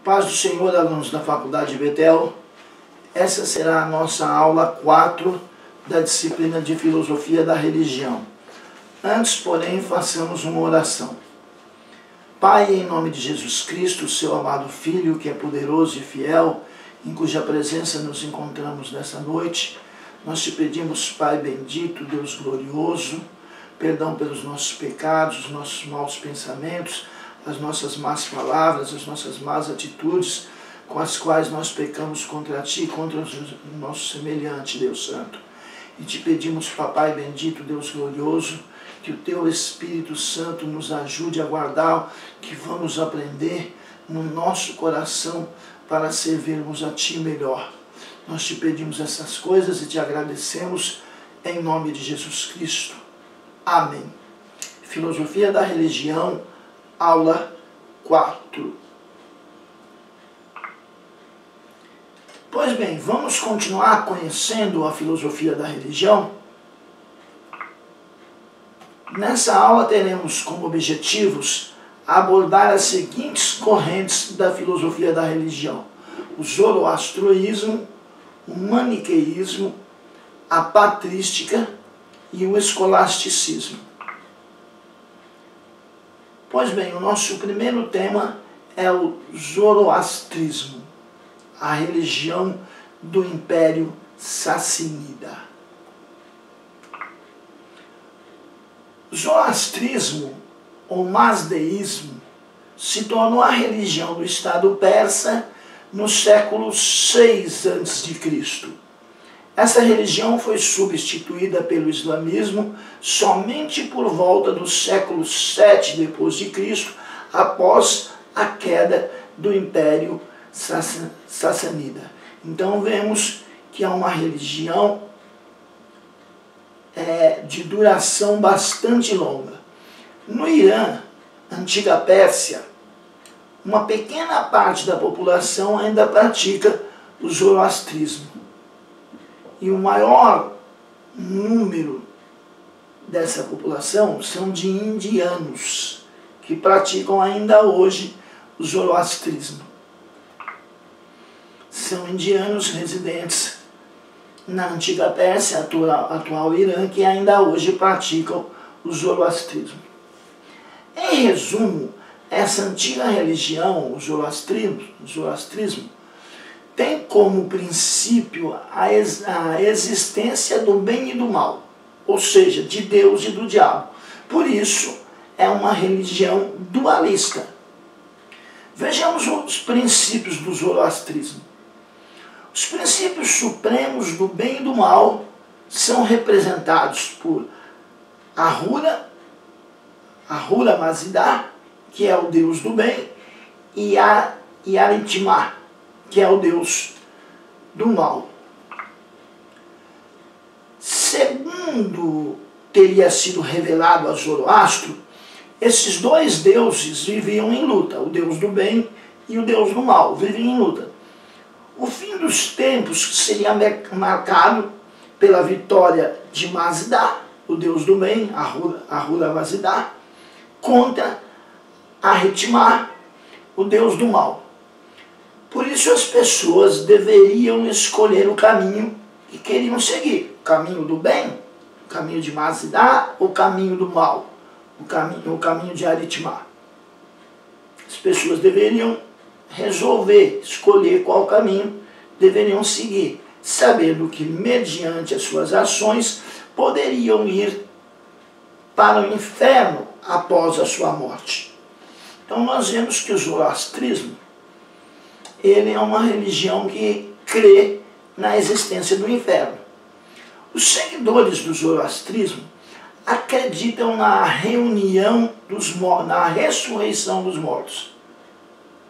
Paz do Senhor, alunos da Faculdade de Betel. Essa será a nossa aula 4 da disciplina de Filosofia da Religião. Antes, porém, façamos uma oração. Pai, em nome de Jesus Cristo, seu amado Filho, que é poderoso e fiel, em cuja presença nos encontramos nessa noite, nós te pedimos, Pai bendito, Deus glorioso, perdão pelos nossos pecados, os nossos maus pensamentos, as nossas más palavras, as nossas más atitudes, com as quais nós pecamos contra Ti e contra o nosso semelhante, Deus Santo. E te pedimos, Papai bendito, Deus glorioso, que o Teu Espírito Santo nos ajude a guardar o que vamos aprender no nosso coração para servirmos a Ti melhor. Nós te pedimos essas coisas e te agradecemos em nome de Jesus Cristo. Amém. Filosofia da Religião, aula 4. Pois bem, vamos continuar conhecendo a filosofia da religião? Nessa aula teremos como objetivos abordar as seguintes correntes da filosofia da religião: o zoroastroísmo, o maniqueísmo, a patrística e o escolasticismo. Pois bem, o nosso primeiro tema é o zoroastrismo, a religião do Império Sassanida. O zoroastrismo, ou mazdeísmo, se tornou a religião do Estado persa no século VI a.C. Essa religião foi substituída pelo islamismo somente por volta do século VII d.C., após a queda do Império Sassanida. Então vemos que é uma religião de duração bastante longa. No Irã, antiga Pérsia, uma pequena parte da população ainda pratica o zoroastrismo. E o maior número dessa população são de indianos, que praticam ainda hoje o zoroastrismo. São indianos residentes na antiga Pérsia, atual Irã, que ainda hoje praticam o zoroastrismo. Em resumo, essa antiga religião, o zoroastrismo, tem como princípio a existência do bem e do mal, ou seja, de Deus e do diabo. Por isso, é uma religião dualista. Vejamos os princípios do zoroastrismo. Os princípios supremos do bem e do mal são representados por Ahura Mazda, que é o deus do bem, e Aritma, que é o deus do mal. Segundo teria sido revelado a Zoroastro, esses dois deuses viviam em luta, o deus do bem e o deus do mal, viviam em luta. O fim dos tempos seria marcado pela vitória de Mazda, o deus do bem, Ahura Mazda, contra Aritma, o deus do mal. Por isso as pessoas deveriam escolher o caminho que queriam seguir. O caminho do bem, o caminho de Mazda, ou o caminho do mal, o caminho de Aritma. As pessoas deveriam resolver, escolher qual caminho deveriam seguir, sabendo que mediante as suas ações poderiam ir para o inferno após a sua morte. Então nós vemos que o zoroastrismo ele é uma religião que crê na existência do inferno. Os seguidores do zoroastrismo acreditam na reunião dos mortos, na ressurreição dos mortos.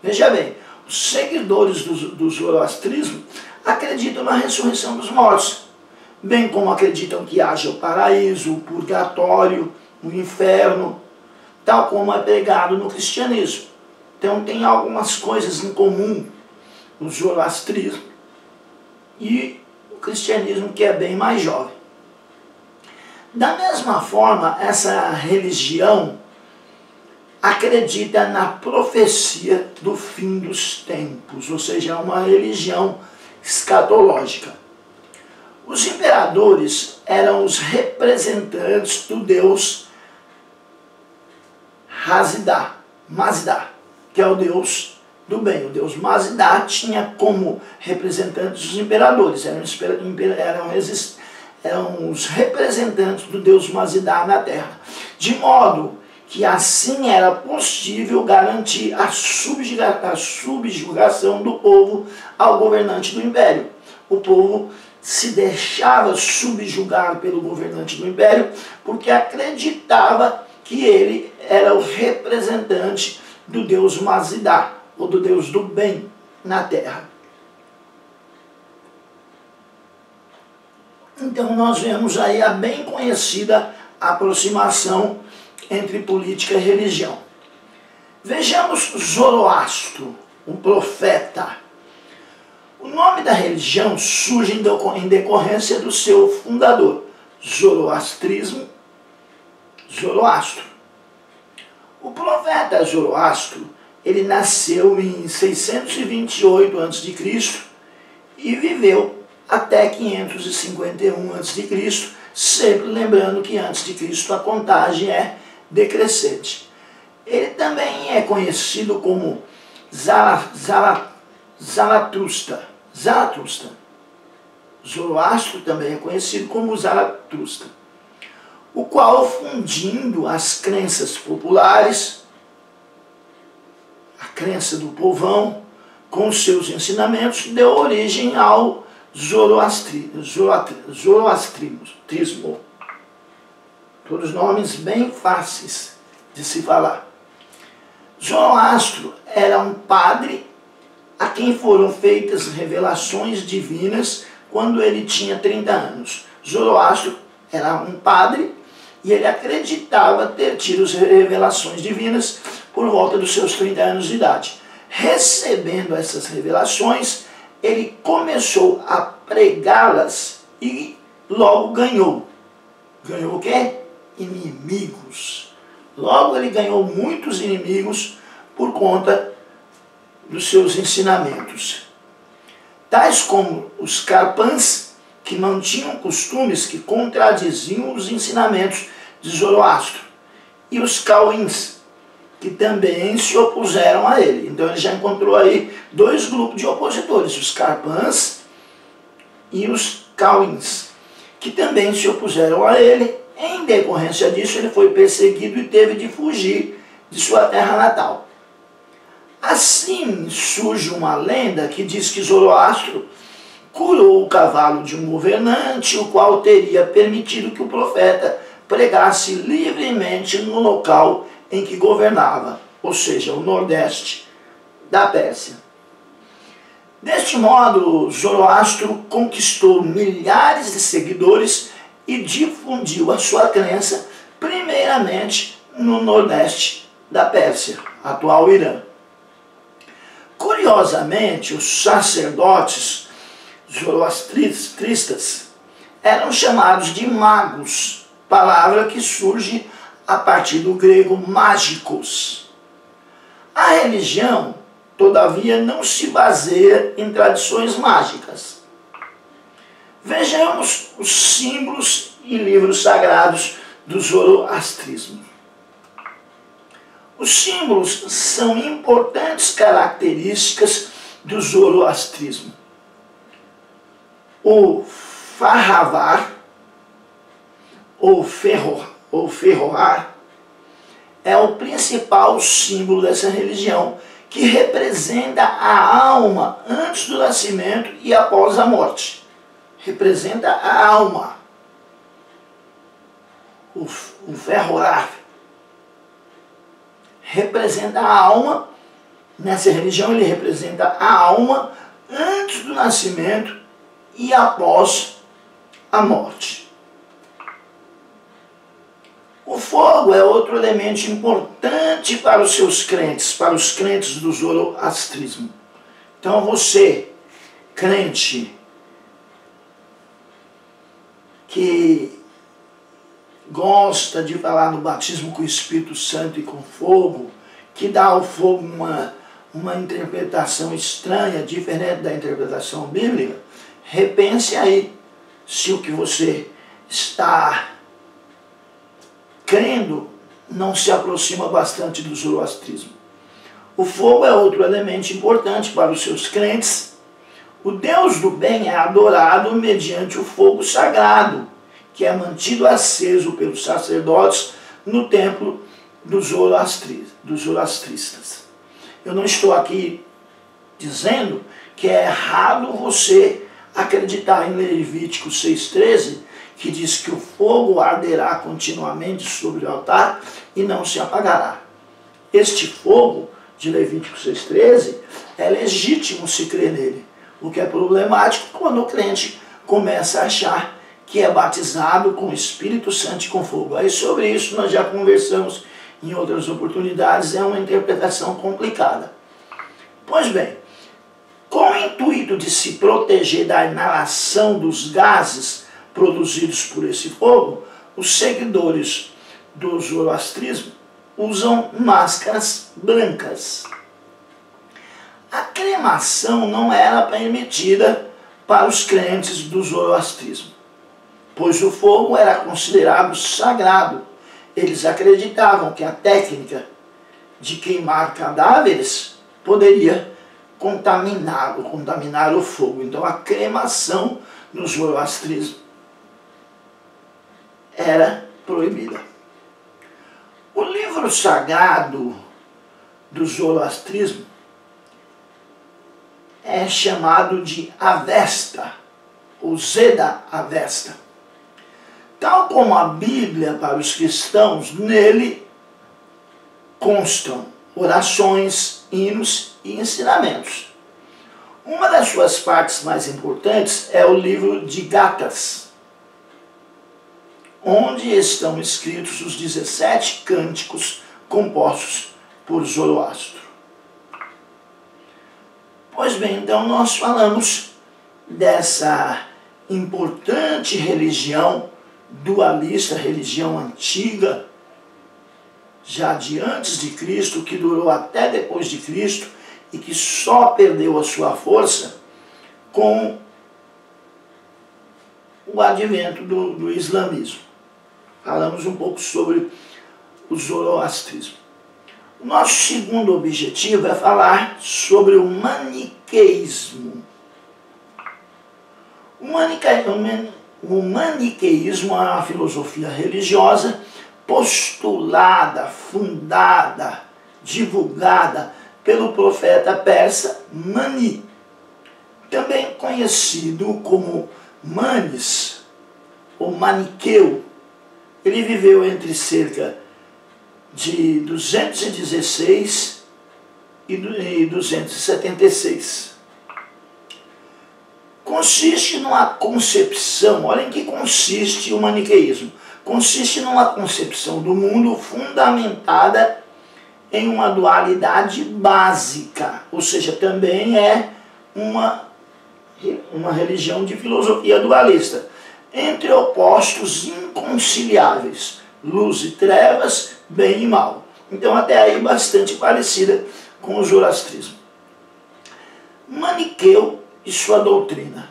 Veja bem, os seguidores do zoroastrismo acreditam na ressurreição dos mortos, bem como acreditam que haja o paraíso, o purgatório, o inferno, tal como é pregado no cristianismo. Então tem algumas coisas em comum o zoroastrismo e o cristianismo, que é bem mais jovem. Da mesma forma, essa religião acredita na profecia do fim dos tempos, ou seja, é uma religião escatológica. Os imperadores eram os representantes do deus Mazda, que é o deus do bem. O deus Mazda tinha como representantes os imperadores, eram os representantes do deus Mazda na terra, de modo que assim era possível garantir a subjugação do povo ao governante do império. O povo se deixava subjugar pelo governante do império porque acreditava que ele era o representante do deus Mazda, ou do deus do bem na terra. Então nós vemos aí a bem conhecida aproximação entre política e religião. Vejamos Zoroastro, um profeta. O nome da religião surge em decorrência do seu fundador, Zoroastro. O profeta Zoroastro, ele nasceu em 628 a.C. e viveu até 551 a.C., sempre lembrando que antes de Cristo a contagem é decrescente. Ele também é conhecido como Zaratustra. Zoroastro também é conhecido como Zaratustra, o qual, fundindo as crenças populares, a crença do povão, com seus ensinamentos, deu origem ao zoroastrismo. Todos nomes bem fáceis de se falar. Zoroastro era um padre a quem foram feitas revelações divinas quando ele tinha 30 anos. Zoroastro era um padre e ele acreditava ter tido as revelações divinas por volta dos seus 30 anos de idade. Recebendo essas revelações, ele começou a pregá-las e logo ganhou. Ganhou o quê? Inimigos. Logo ele ganhou muitos inimigos por conta dos seus ensinamentos. Tais como os Karpans, que mantinham costumes que contradiziam os ensinamentos de Zoroastro, e os Cauins, que também se opuseram a ele. Então ele já encontrou aí dois grupos de opositores, os Karpans e os Cauins, que também se opuseram a ele. Em decorrência disso, ele foi perseguido e teve de fugir de sua terra natal. Assim surge uma lenda que diz que Zoroastro curou o cavalo de um governante, o qual teria permitido que o profeta pregasse livremente no local em que governava, ou seja, o nordeste da Pérsia. Deste modo, Zoroastro conquistou milhares de seguidores e difundiu a sua crença primeiramente no nordeste da Pérsia, atual Irã. Curiosamente, os sacerdotes zoroastristas eram chamados de magos, palavra que surge a partir do grego mágicos. A religião, todavia, não se baseia em tradições mágicas. Vejamos os símbolos e livros sagrados do zoroastrismo. Os símbolos são importantes características do zoroastrismo. O Farravar, ou ferroar, é o principal símbolo dessa religião, que representa a alma antes do nascimento e após a morte. Representa a alma. O ferroar representa a alma. Nessa religião ele representa a alma antes do nascimento e após a morte. O fogo é outro elemento importante para os seus crentes, para os crentes do zoroastrismo. Então você, crente, que gosta de falar no batismo com o Espírito Santo e com fogo, que dá ao fogo uma interpretação estranha, diferente da interpretação bíblica, repense aí se o que você está crendo não se aproxima bastante do zoroastrismo. O fogo é outro elemento importante para os seus crentes. O Deus do bem é adorado mediante o fogo sagrado, que é mantido aceso pelos sacerdotes no templo dos zoroastristas. Eu não estou aqui dizendo que é errado você acreditar em Levítico 6,13, que diz que o fogo arderá continuamente sobre o altar e não se apagará. Este fogo de Levítico 6,13 é legítimo se crer nele. O que é problemático quando o crente começa a achar que é batizado com o Espírito Santo e com fogo. Aí sobre isso nós já conversamos em outras oportunidades, é uma interpretação complicada. Pois bem, com o intuito de se proteger da inalação dos gases produzidos por esse fogo, os seguidores do zoroastrismo usam máscaras brancas. A cremação não era permitida para os crentes do zoroastrismo, pois o fogo era considerado sagrado. Eles acreditavam que a técnica de queimar cadáveres poderia contaminar o fogo. Então a cremação no zoroastrismo era proibida. O livro sagrado do zoroastrismo é chamado de Avesta, ou Zeda Avesta. Tal como a Bíblia para os cristãos, nele constam orações, hinos e ensinamentos. Uma das suas partes mais importantes é o livro de Gatas, onde estão escritos os 17 cânticos compostos por Zoroastro. Pois bem, então nós falamos dessa importante religião dualista, religião antiga, já de antes de Cristo, que durou até depois de Cristo e que só perdeu a sua força com o advento do islamismo. Falamos um pouco sobre o zoroastrismo. O nosso segundo objetivo é falar sobre o maniqueísmo. O maniqueísmo é uma filosofia religiosa postulada, fundada, divulgada pelo profeta persa Mani, também conhecido como Manes, ou Maniqueu. Ele viveu entre cerca de 216 e 276. Consiste numa concepção, olha em que consiste o maniqueísmo. Consiste numa concepção do mundo fundamentada em uma dualidade básica, ou seja, também é uma religião de filosofia dualista, entre opostos inconciliáveis, luz e trevas, bem e mal. Então até aí bastante parecida com o zoroastrismo. Maniqueu e sua doutrina.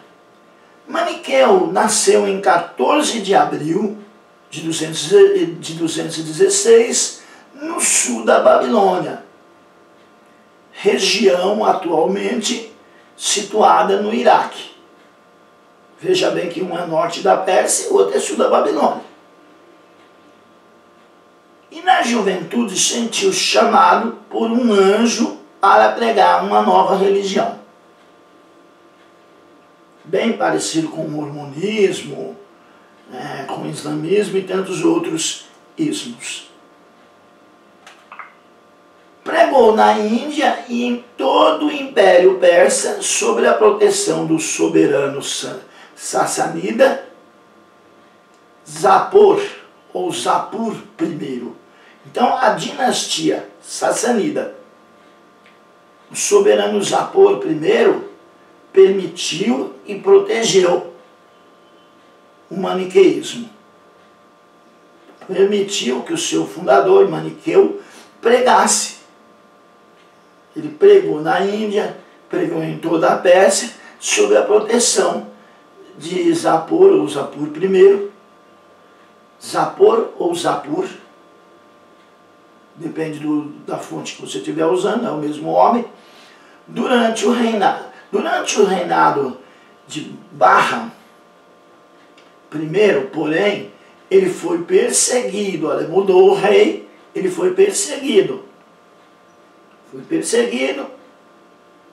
Maniqueu nasceu em 14 de abril de 216, no sul da Babilônia, região atualmente situada no Iraque. Veja bem que um é norte da Pérsia e o outro é sul da Babilônia. E na juventude sentiu chamado por um anjo para pregar uma nova religião. Bem parecido com o mormonismo, com o islamismo e tantos outros ismos. Pregou na Índia e em todo o Império Persa sobre a proteção do soberano Sassanida Zapor, ou Zapur I. Então a dinastia Sassanida, o soberano Zapor I, permitiu e protegeu o maniqueísmo. Permitiu que o seu fundador, Maniqueu, pregasse Ele pregou na Índia, pregou em toda a Pérsia, sob a proteção de Zapor ou Zapur I, Zapor ou Zapur, depende da fonte que você estiver usando, é o mesmo homem, durante o reinado de Bahram I, porém, ele foi perseguido, olha, mudou o rei, ele foi perseguido. Foi perseguido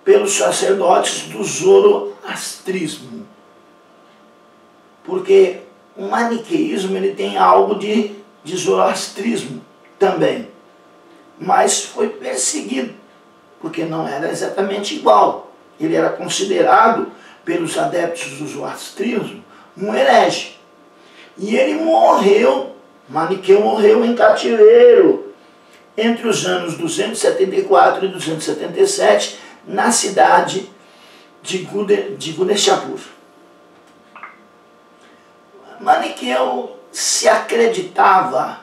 pelos sacerdotes do zoroastrismo. Porque o maniqueísmo ele tem algo de zoroastrismo também. Mas foi perseguido, porque não era exatamente igual. Ele era considerado, pelos adeptos do zoroastrismo, um herege. E ele morreu, Maniqueu morreu em cativeiro, entre os anos 274 e 277, na cidade de Guneshapur. Maniqueu se acreditava,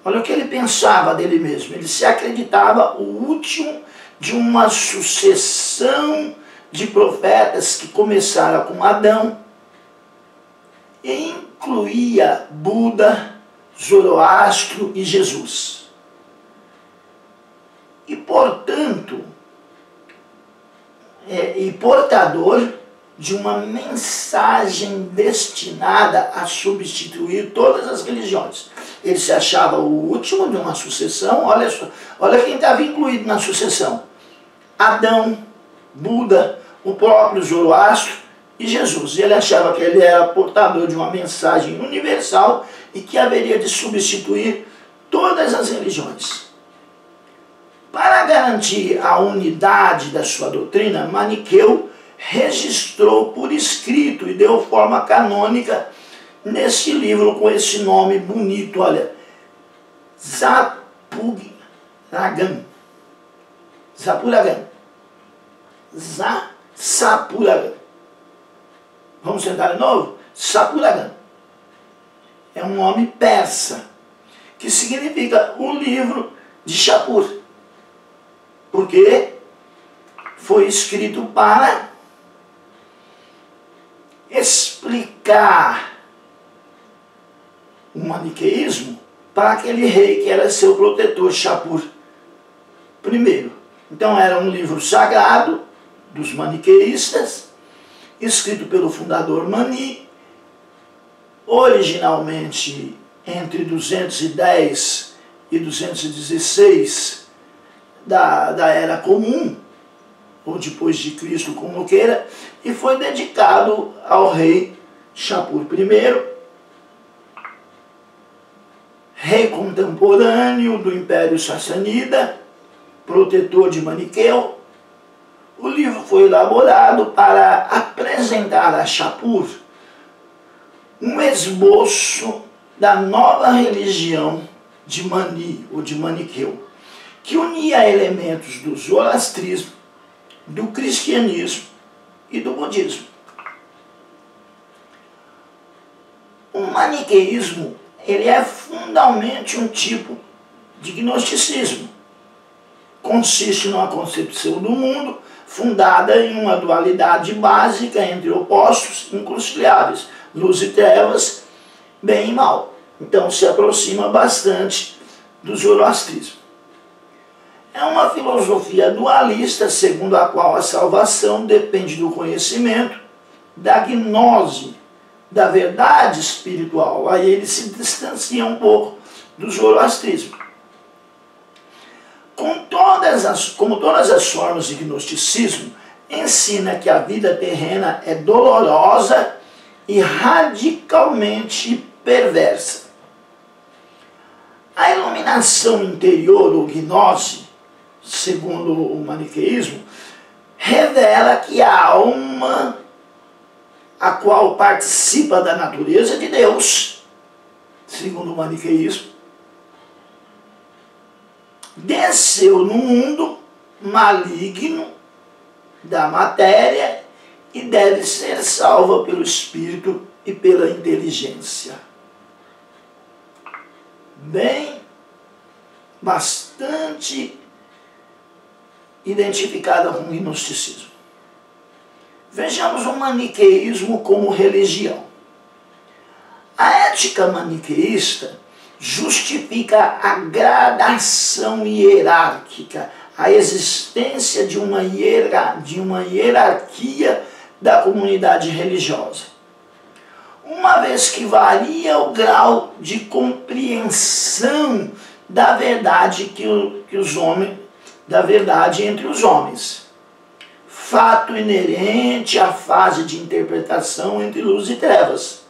olha o que ele pensava dele mesmo, ele se acreditava o último de uma sucessão de profetas que começaram com Adão e incluía Buda, Zoroastro e Jesus. E, portanto, portador de uma mensagem destinada a substituir todas as religiões. Ele se achava o último de uma sucessão, olha quem estava incluído na sucessão. Adão, Buda, o próprio Zoroastro e Jesus. E ele achava que ele era portador de uma mensagem universal e que haveria de substituir todas as religiões. Para garantir a unidade da sua doutrina, Maniqueu registrou por escrito e deu forma canônica nesse livro com esse nome bonito, olha, Sapuragan. Sapuragan. Vamos tentar de novo? Sapuragan. É um nome persa, que significa o livro de Shapur. Porque foi escrito para explicar o maniqueísmo para aquele rei que era seu protetor, Shapur I. Então era um livro sagrado dos maniqueístas, escrito pelo fundador Mani, originalmente entre 210 e 216 da Era Comum, ou depois de Cristo, como queira, e foi dedicado ao rei Shapur I, rei contemporâneo do Império Sassanida, protetor de Maniqueu. O livro foi elaborado para apresentar a Shapur um esboço da nova religião de Mani, ou de Maniqueu, que unia elementos do zoroastrismo, do cristianismo e do budismo. O maniqueísmo ele é fundamentalmente um tipo de gnosticismo. Consiste numa concepção do mundo fundada em uma dualidade básica entre opostos inconciliáveis, luz e trevas, bem e mal. Então se aproxima bastante do zoroastrismo. É uma filosofia dualista, segundo a qual a salvação depende do conhecimento, da gnose, da verdade espiritual. Aí ele se distancia um pouco do zoroastrismo. Como todas as formas de gnosticismo, ensina que a vida terrena é dolorosa e radicalmente perversa. A iluminação interior, ou gnose, segundo o maniqueísmo, revela que a alma, a qual participa da natureza de Deus, segundo o maniqueísmo, desceu no mundo maligno da matéria e deve ser salva pelo espírito e pela inteligência. Bem, bastante identificada com o gnosticismo. Vejamos o maniqueísmo como religião. A ética maniqueísta justifica a gradação hierárquica, a existência de uma hierarquia da comunidade religiosa, uma vez que varia o grau de compreensão da verdade da verdade entre os homens, fato inerente à fase de interpretação entre luz e trevas.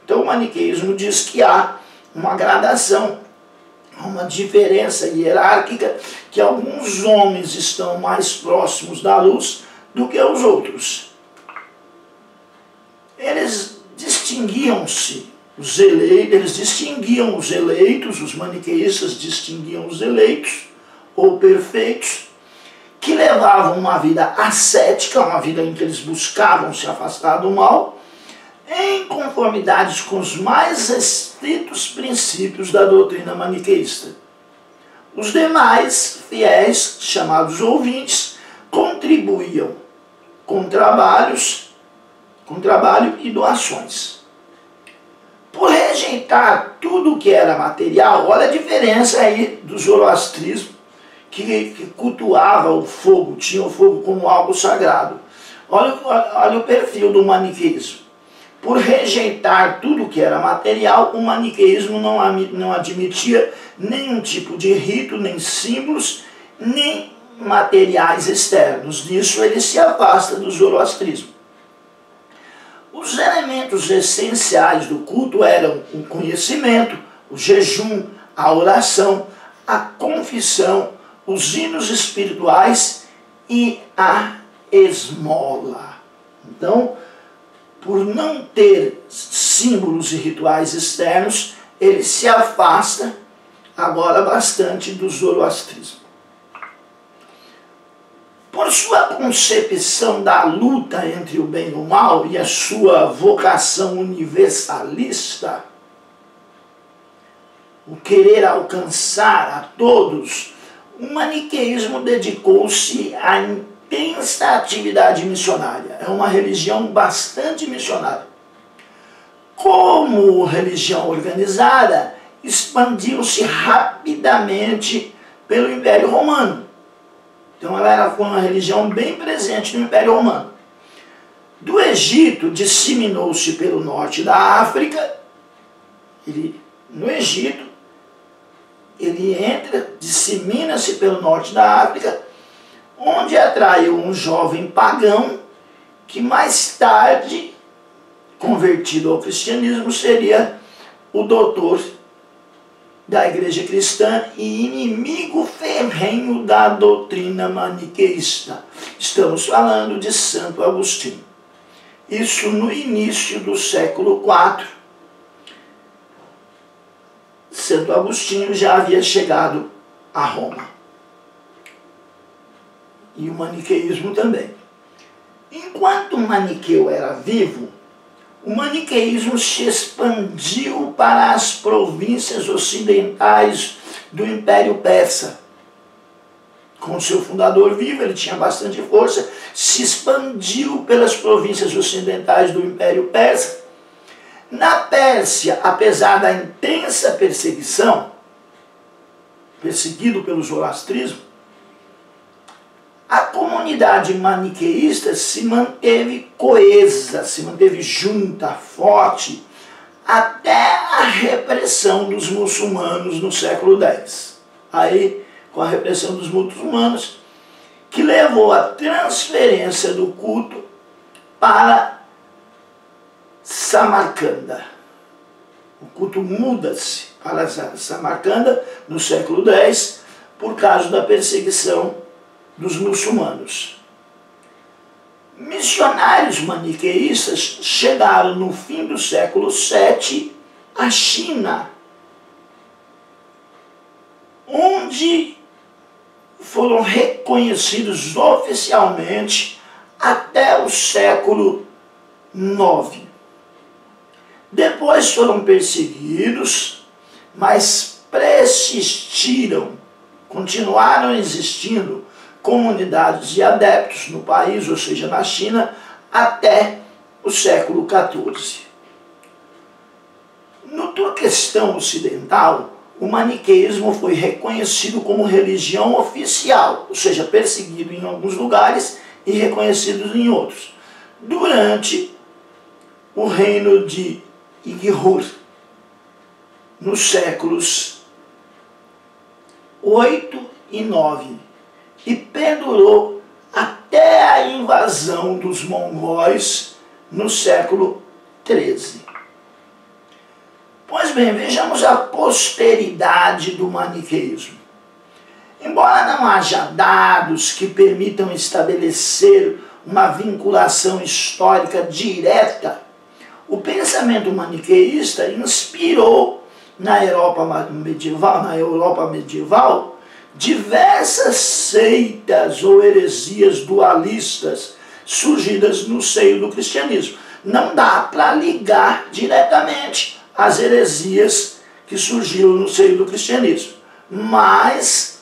Então o maniqueísmo diz que há uma gradação, uma diferença hierárquica, que alguns homens estão mais próximos da luz do que os outros. Eles distinguiam os eleitos, os maniqueístas distinguiam os eleitos ou perfeitos, que levavam uma vida ascética, uma vida em que eles buscavam se afastar do mal, em conformidade com os mais restritos princípios da doutrina maniqueísta. Os demais fiéis, chamados ouvintes, contribuíam com trabalho e doações. Por rejeitar tudo que era material, olha a diferença aí do zoroastrismo, que cultuava o fogo, tinha o fogo como algo sagrado. Olha o perfil do maniqueísmo. Por rejeitar tudo que era material, o maniqueísmo não admitia nenhum tipo de rito, nem símbolos, nem materiais externos. Disso ele se afasta do zoroastrismo. Os elementos essenciais do culto eram o conhecimento, o jejum, a oração, a confissão, os hinos espirituais e a esmola. Então, por não ter símbolos e rituais externos, ele se afasta agora bastante do zoroastrismo. Por sua concepção da luta entre o bem e o mal e a sua vocação universalista, o querer alcançar a todos, o maniqueísmo dedicou-se à intensa atividade missionária. É uma religião bastante missionária. Como religião organizada, expandiu-se rapidamente pelo Império Romano. Então ela foi uma religião bem presente no Império Romano. Do Egito, disseminou-se pelo norte da África. No Egito, ele dissemina-se pelo norte da África, onde atraiu um jovem pagão que mais tarde, convertido ao cristianismo, seria o doutor da igreja cristã e inimigo ferrenho da doutrina maniqueísta. Estamos falando de Santo Agostinho. Isso no início do século IV. Santo Agostinho já havia chegado a Roma. E o maniqueísmo também. Enquanto o maniqueu era vivo, o maniqueísmo se expandiu para as províncias ocidentais do Império Persa. Com seu fundador vivo, ele tinha bastante força, se expandiu pelas províncias ocidentais do Império Persa. Na Pérsia, apesar da intensa perseguição, perseguido pelo zoroastrismo, a comunidade maniqueísta se manteve coesa, se manteve junta, forte, até a repressão dos muçulmanos no século X. Aí, com a repressão dos muçulmanos, que levou à transferência do culto para Samarcanda. O culto muda-se para Samarcanda no século X por causa da perseguição dos muçulmanos. Missionários maniqueístas chegaram no fim do século VII à China, onde foram reconhecidos oficialmente até o século IX. Depois foram perseguidos, mas persistiram, continuaram existindo comunidades de adeptos no país, ou seja, na China, até o século XIV. No Turquestão Ocidental, o maniqueísmo foi reconhecido como religião oficial, ou seja, perseguido em alguns lugares e reconhecido em outros, durante o reino de Ighur, nos séculos 8 e 9, e perdurou até a invasão dos mongóis no século 13. Pois bem, vejamos a posteridade do maniqueísmo. Embora não haja dados que permitam estabelecer uma vinculação histórica direta, o pensamento maniqueísta inspirou na Europa medieval diversas seitas ou heresias dualistas surgidas no seio do cristianismo. Não dá para ligar diretamente as heresias que surgiram no seio do cristianismo, mas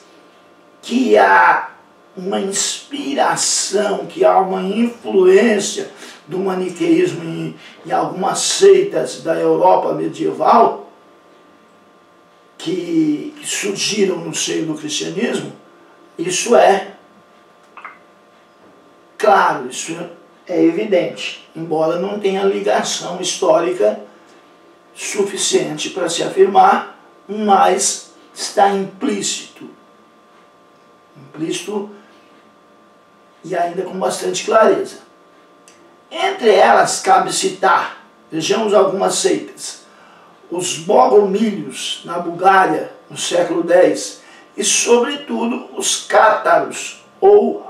que há uma inspiração, que há uma influência do maniqueísmo em algumas seitas da Europa medieval que surgiram no seio do cristianismo. Isso é claro, isso é evidente, embora não tenha ligação histórica suficiente para se afirmar, mas está implícito e ainda com bastante clareza. Entre elas cabe citar, vejamos algumas seitas, os bogomílios na Bulgária no século X e sobretudo os cátaros ou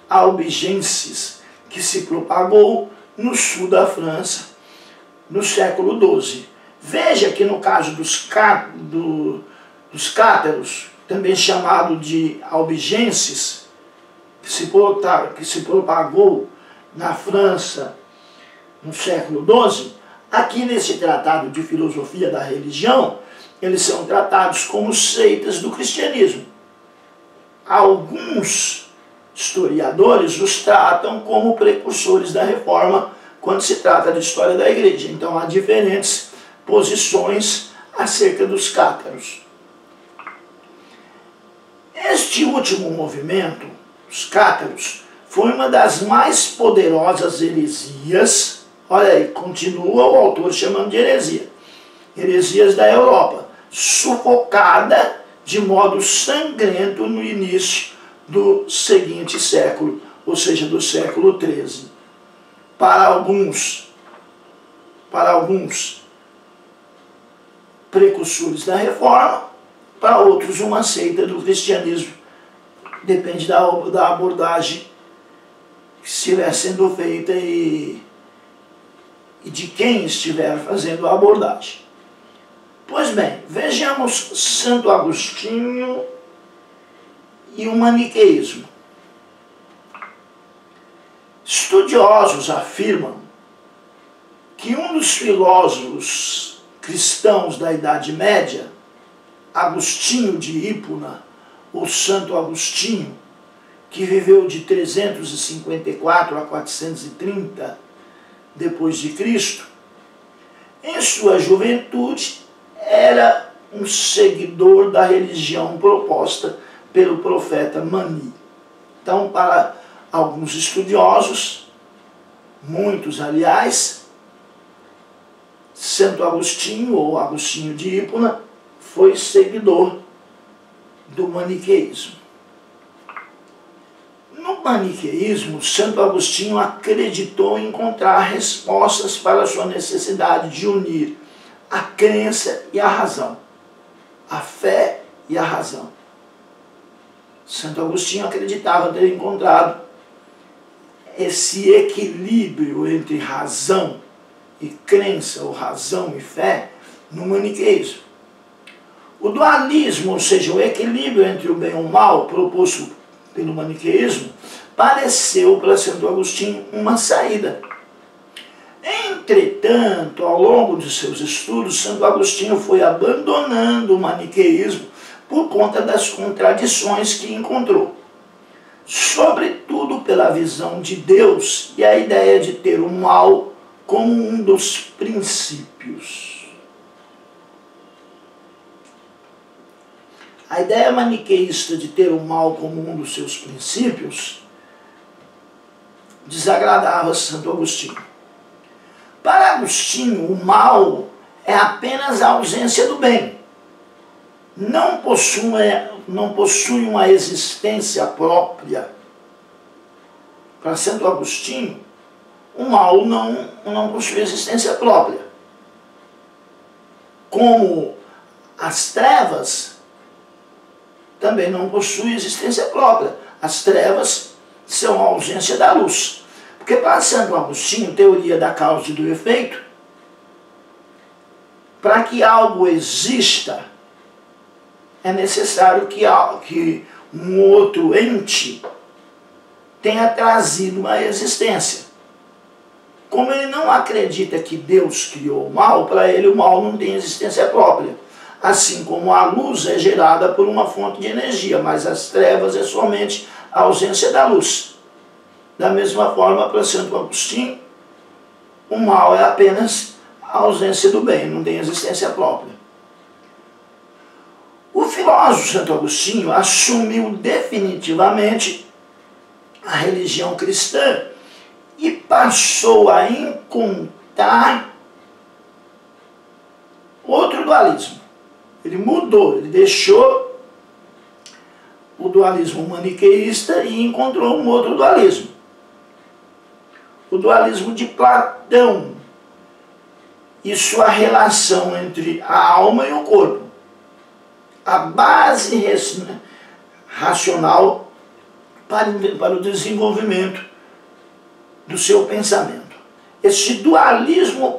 albigenses, que se propagou no sul da França no século XII. Veja que no caso dos cátaros, também chamado de albigenses, que se propagou na França no século XII, aqui nesse tratado de filosofia da religião, eles são tratados como seitas do cristianismo. Alguns historiadores os tratam como precursores da reforma quando se trata de história da igreja. Então há diferentes posições acerca dos cátaros. Este último movimento, os cátaros, foi uma das mais poderosas heresias. Olha aí, continua o autor chamando de heresia. Heresias da Europa, sufocada de modo sangrento no início do seguinte século, ou seja, do século XIII. Para alguns precursores da reforma, para outros uma seita do cristianismo. Depende da abordagem que estiver sendo feita e de quem estiver fazendo a abordagem. Pois bem, vejamos Santo Agostinho e o maniqueísmo. Estudiosos afirmam que um dos filósofos cristãos da Idade Média, Agostinho de Hipona, ou Santo Agostinho, que viveu de 354 a 430 depois de Cristo, em sua juventude era um seguidor da religião proposta pelo profeta Mani. Então, para alguns estudiosos, muitos aliás, Santo Agostinho ou Agostinho de Hipona foi seguidor do maniqueísmo. No maniqueísmo, Santo Agostinho acreditou encontrar respostas para a sua necessidade de unir a crença e a razão, a fé e a razão. Santo Agostinho acreditava ter encontrado esse equilíbrio entre razão e crença, ou razão e fé, no maniqueísmo. O dualismo, ou seja, o equilíbrio entre o bem e o mal, proposto pelo maniqueísmo, pareceu para Santo Agostinho uma saída. Entretanto, ao longo de seus estudos, Santo Agostinho foi abandonando o maniqueísmo por conta das contradições que encontrou. Sobretudo pela visão de Deus e a ideia de ter o mal como um dos princípios. A ideia maniqueísta de ter o mal como um dos seus princípios desagradava Santo Agostinho. Para Agostinho, o mal é apenas a ausência do bem. Não possui uma existência própria. Para Santo Agostinho, o mal não possui existência própria. Como as trevas também não possuem existência própria. As trevas são a ausência da luz. Porque para Santo Agostinho, teoria da causa e do efeito, para que algo exista, é necessário que um outro ente tenha trazido a existência. Como ele não acredita que Deus criou o mal, para ele o mal não tem existência própria. Assim como a luz é gerada por uma fonte de energia, mas as trevas é somente a ausência da luz. Da mesma forma, para Santo Agostinho, o mal é apenas a ausência do bem, não tem existência própria. O filósofo Santo Agostinho assumiu definitivamente a religião cristã e passou a encontrar outro dualismo. Ele mudou, ele deixou o dualismo maniqueísta e encontrou um outro dualismo. O dualismo de Platão e sua relação entre a alma e o corpo. A base racional para o desenvolvimento do seu pensamento. Esse dualismo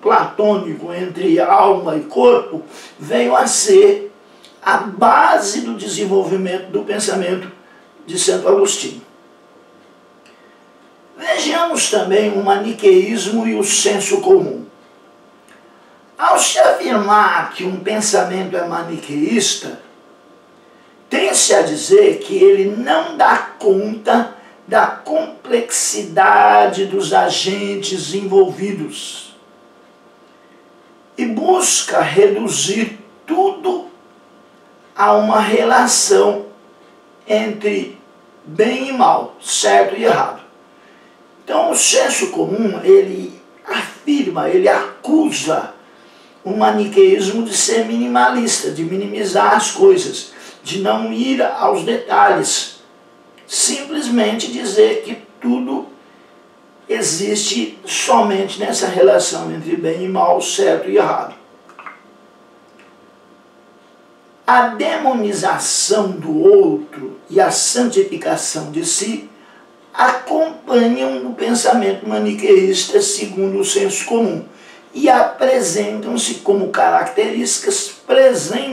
platônico entre alma e corpo veio a ser a base do desenvolvimento do pensamento de Santo Agostinho. Vejamos também o maniqueísmo e o senso comum. Ao se afirmar que um pensamento é maniqueísta, tem-se a dizer que ele não dá conta da complexidade dos agentes envolvidos e busca reduzir tudo a uma relação entre bem e mal, certo e errado. Então o senso comum, ele afirma, ele acusa o maniqueísmo de ser minimalista, de minimizar as coisas, de não ir aos detalhes, simplesmente dizer que tudo existe somente nessa relação entre bem e mal, certo e errado. A demonização do outro e a santificação de si acompanham o pensamento maniqueísta segundo o senso comum e apresentam-se como características presentes